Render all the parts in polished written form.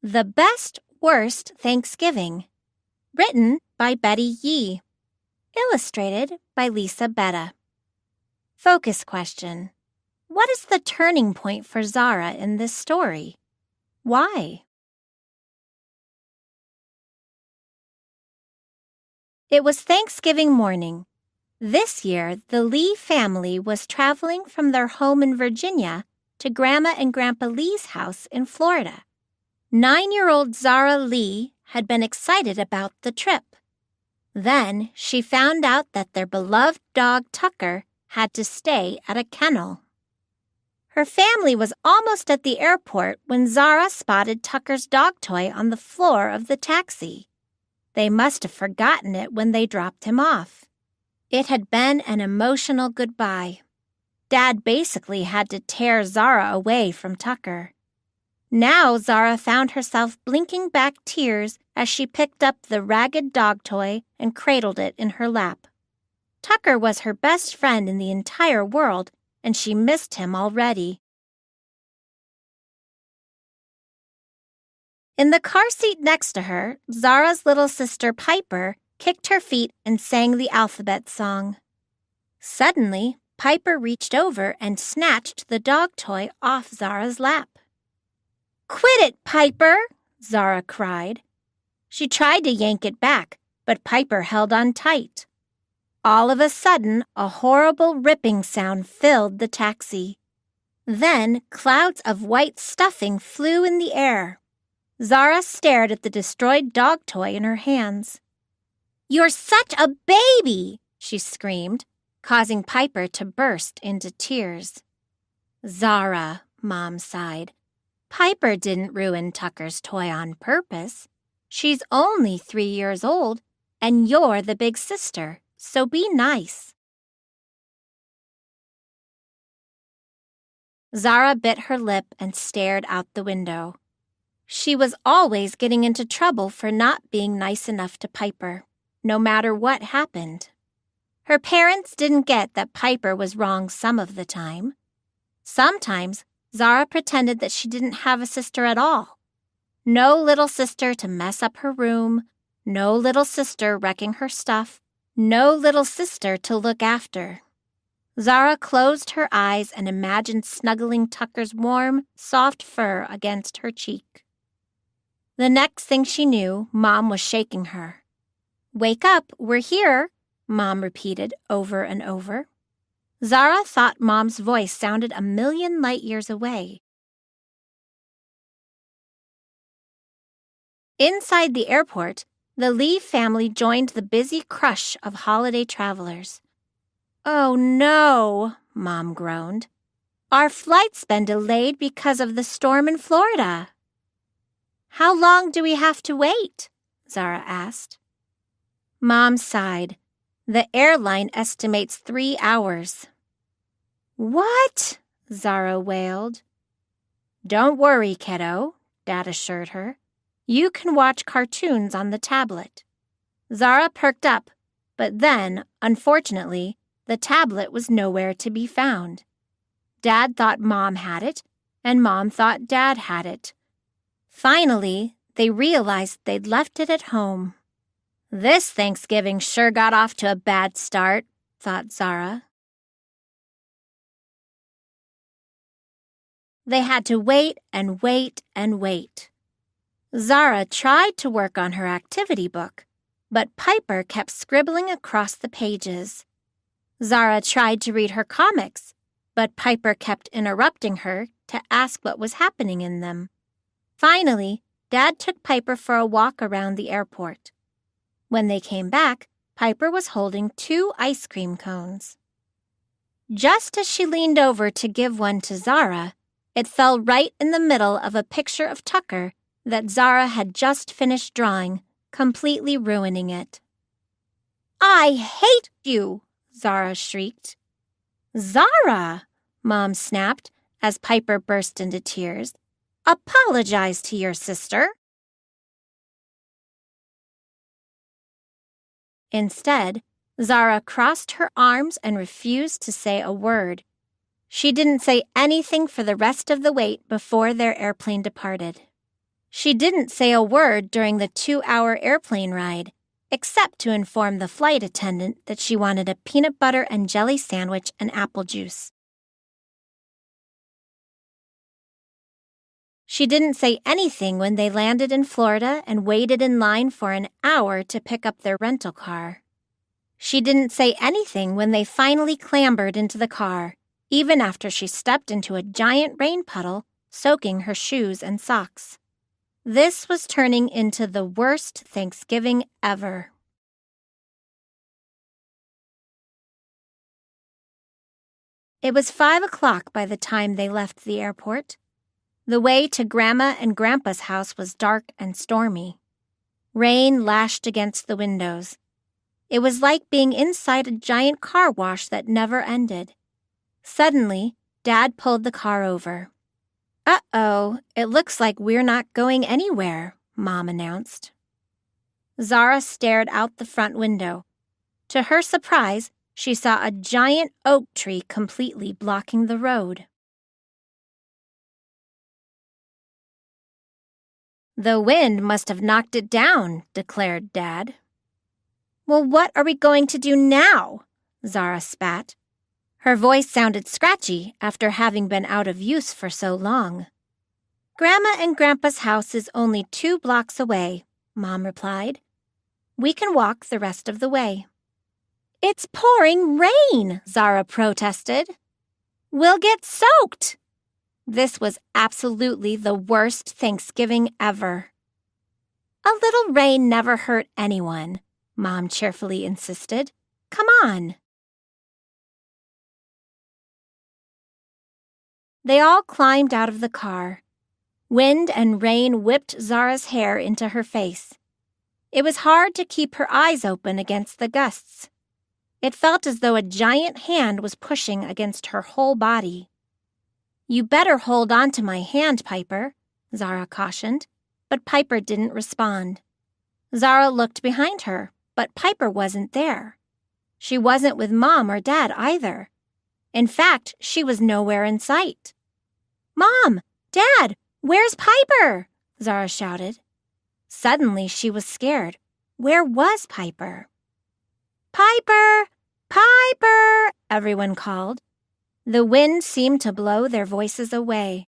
The Best Worst Thanksgiving, written by Betty Yee, illustrated by Lisa Betta. Focus question: what is the turning point for Zara in this story? Why? It was Thanksgiving morning. This year, the Lee family was traveling from their home in Virginia to Grandma and Grandpa Lee's house in Florida. 9-year-old Zara Lee had been excited about the trip. Then she found out that their beloved dog Tucker had to stay at a kennel. Her family was almost at the airport when Zara spotted Tucker's dog toy on the floor of the taxi. They must have forgotten it when they dropped him off. It had been an emotional goodbye. Dad basically had to tear Zara away from Tucker. Now Zara found herself blinking back tears as she picked up the ragged dog toy and cradled it in her lap. Tucker was her best friend in the entire world, and she missed him already. In the car seat next to her, Zara's little sister Piper kicked her feet and sang the alphabet song. Suddenly, Piper reached over and snatched the dog toy off Zara's lap. "Quit it, Piper!" Zara cried. She tried to yank it back, but Piper held on tight. All of a sudden, a horrible ripping sound filled the taxi. Then, clouds of white stuffing flew in the air. Zara stared at the destroyed dog toy in her hands. "You're such a baby!" she screamed, causing Piper to burst into tears. "Zara," Mom sighed. "Piper didn't ruin Tucker's toy on purpose. She's only 3 years old, and you're the big sister, so be nice." Zara bit her lip and stared out the window. She was always getting into trouble for not being nice enough to Piper, no matter what happened. Her parents didn't get that Piper was wrong some of the time. Sometimes, Zara pretended that she didn't have a sister at all. No little sister to mess up her room, no little sister wrecking her stuff, no little sister to look after. Zara closed her eyes and imagined snuggling Tucker's warm, soft fur against her cheek. The next thing she knew, Mom was shaking her. "Wake up, we're here," Mom repeated over and over. Zara thought Mom's voice sounded a million light years away. Inside the airport, the Lee family joined the busy crush of holiday travelers. "Oh no," Mom groaned. "Our flight's been delayed because of the storm in Florida." "How long do we have to wait?" Zara asked. Mom sighed. "The airline estimates 3 hours. "What?" Zara wailed. "Don't worry, kiddo," Dad assured her. "You can watch cartoons on the tablet." Zara perked up, but then, unfortunately, the tablet was nowhere to be found. Dad thought Mom had it, and Mom thought Dad had it. Finally, they realized they'd left it at home. "This Thanksgiving sure got off to a bad start," thought Zara. They had to wait and wait and wait. Zara tried to work on her activity book, but Piper kept scribbling across the pages. Zara tried to read her comics, but Piper kept interrupting her to ask what was happening in them. Finally, Dad took Piper for a walk around the airport. When they came back, Piper was holding 2 ice cream cones. Just as she leaned over to give one to Zara, it fell right in the middle of a picture of Tucker that Zara had just finished drawing, completely ruining it. "I hate you!" Zara shrieked. "Zara!" Mom snapped as Piper burst into tears. "Apologize to your sister." Instead, Zara crossed her arms and refused to say a word. She didn't say anything for the rest of the wait before their airplane departed. She didn't say a word during the 2-hour airplane ride, except to inform the flight attendant that she wanted a peanut butter and jelly sandwich and apple juice. She didn't say anything when they landed in Florida and waited in line for an hour to pick up their rental car. She didn't say anything when they finally clambered into the car, even after she stepped into a giant rain puddle, soaking her shoes and socks. This was turning into the worst Thanksgiving ever. It was 5 o'clock by the time they left the airport. The way to Grandma and Grandpa's house was dark and stormy. Rain lashed against the windows. It was like being inside a giant car wash that never ended. Suddenly, Dad pulled the car over. "Uh-oh, it looks like we're not going anywhere," Mom announced. Zara stared out the front window. To her surprise, she saw a giant oak tree completely blocking the road. "The wind must have knocked it down," declared Dad. "Well, what are we going to do now?" Zara spat. Her voice sounded scratchy after having been out of use for so long. "Grandma and Grandpa's house is only 2 blocks away," Mom replied. "We can walk the rest of the way." "It's pouring rain," Zara protested. "We'll get soaked." This was absolutely the worst Thanksgiving ever. "A little rain never hurt anyone," Mom cheerfully insisted. "Come on." They all climbed out of the car. Wind and rain whipped Zara's hair into her face. It was hard to keep her eyes open against the gusts. It felt as though a giant hand was pushing against her whole body. "You better hold on to my hand, Piper," Zara cautioned, but Piper didn't respond. Zara looked behind her, but Piper wasn't there. She wasn't with Mom or Dad either. In fact, she was nowhere in sight. "Mom! Dad! Where's Piper?" Zara shouted. Suddenly she was scared. Where was Piper? "Piper! Piper!" everyone called. The wind seemed to blow their voices away.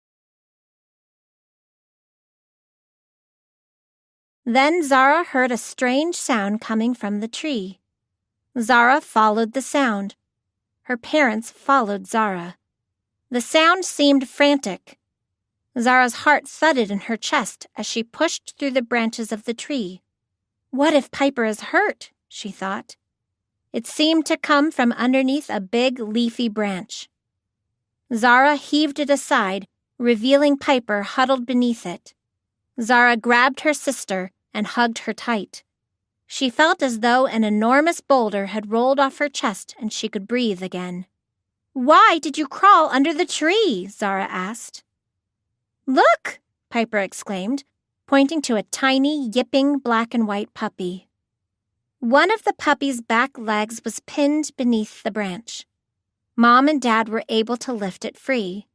Then Zara heard a strange sound coming from the tree. Zara followed the sound. Her parents followed Zara. The sound seemed frantic. Zara's heart thudded in her chest as she pushed through the branches of the tree. "What if Piper is hurt?" she thought. It seemed to come from underneath a big leafy branch. Zara heaved it aside, revealing Piper huddled beneath it. Zara grabbed her sister and hugged her tight. She felt as though an enormous boulder had rolled off her chest and she could breathe again. "Why did you crawl under the tree?" Zara asked. "Look!" Piper exclaimed, pointing to a tiny, yipping black and white puppy. One of the puppy's back legs was pinned beneath the branch. Mom and Dad were able to lift it free.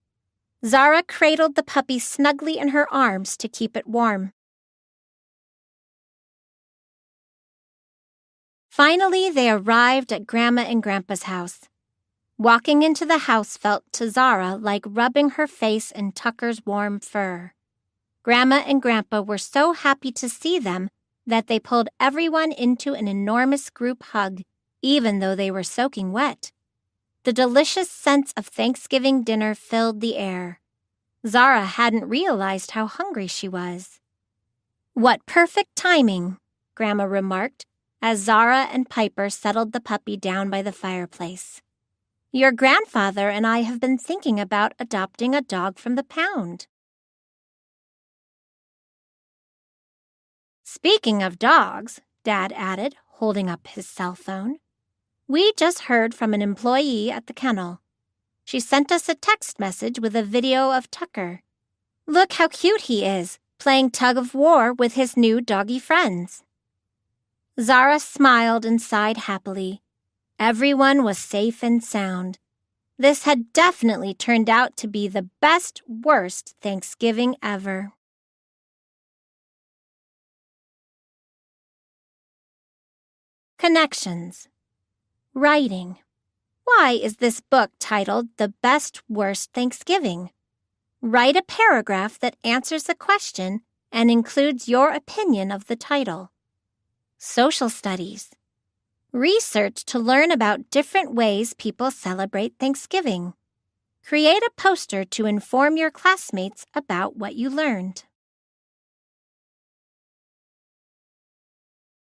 Zara cradled the puppy snugly in her arms to keep it warm. Finally, they arrived at Grandma and Grandpa's house. Walking into the house felt to Zara like rubbing her face in Tucker's warm fur. Grandma and Grandpa were so happy to see them that they pulled everyone into an enormous group hug, even though they were soaking wet. The delicious sense of Thanksgiving dinner filled the air. Zara hadn't realized how hungry she was. "What perfect timing," Grandma remarked as Zara and Piper settled the puppy down by the fireplace. "Your grandfather and I have been thinking about adopting a dog from the pound." "Speaking of dogs," Dad added, holding up his cell phone, "we just heard from an employee at the kennel. She sent us a text message with a video of Tucker. Look how cute he is, playing tug of war with his new doggy friends." Zara smiled and sighed happily. Everyone was safe and sound. This had definitely turned out to be the best, worst Thanksgiving ever. Connections. Writing. Why is this book titled The Best Worst Thanksgiving? Write a paragraph that answers the question and includes your opinion of the title. Social studies. Research to learn about different ways people celebrate Thanksgiving. Create a poster to inform your classmates about what you learned.